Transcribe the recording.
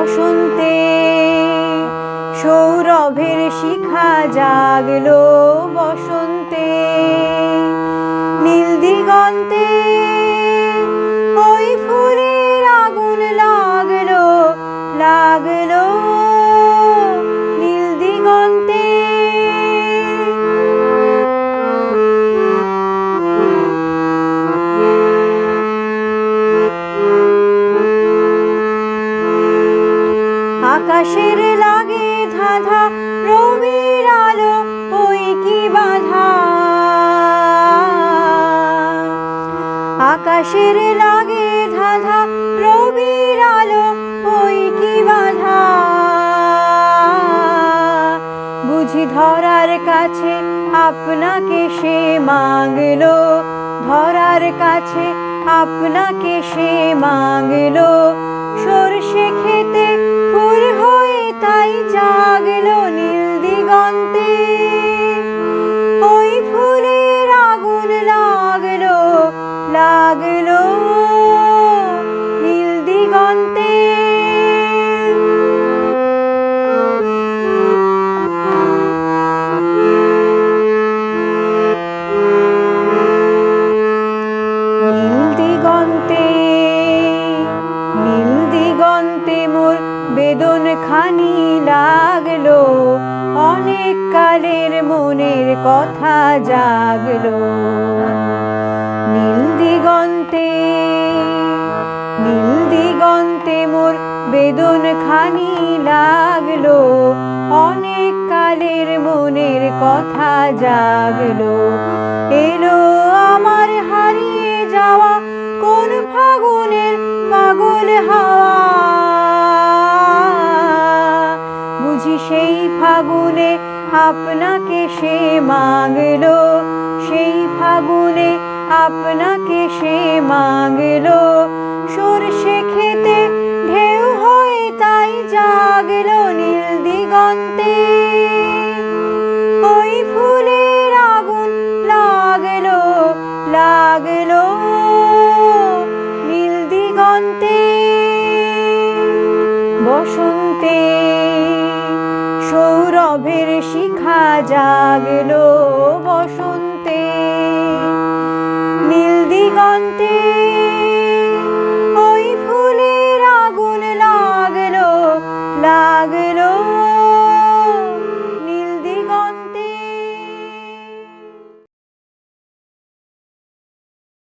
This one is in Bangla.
বসন্তে সৌরভের শিখা জাগলো বসন্তে, নীল দিগন্তে ওই ফুলের আগুন লাগলো লাগলো নীল দিগন্তে। আকাশের লাগে ধাঁধা রবির আলো ওই কি বাধা, আকাশের লাগে ধাঁধা রবির আলো ওই কি বাধা। বুঝি ধরার কাছে আপনাকে সে মাগলো, ধরার কাছে আপনাকে সে মাগলো। সরষে খেতে ফুল হয়ে তাই জাগলো নীল দিগন্তে, ওই ফুলের আগুন লাগলো লাগলো নীল দিগন্তে। নীল দিগন্তে নীল দিগন্তে মোর বেদন খানি লাগলো, অনেক কালের মনের কথা জাগলো। নীল দিগন্তে নীল দিগন্তে মোর বেদন খানি লাগলো, অনেক কালের মনের কথা জাগলো। এলো আমার হারিয়ে যাওয়া কোন ফাগুনের পাগল হাওয়া, বুঝি সেই ফাগুনে আপনাকে সে মাগলো, সেই ফাগুনে আপনাকে সে মাগলো। সরষে খেতে ঢেউ হয়ে তাই জাগলো নীল দিগন্তে, ওই ফুলের আগুন লাগলো লাগলো নীল দিগন্তে। বসন্তে সৌরভের শিখা জাগলো বসন্তে, নীল দিগন্তে।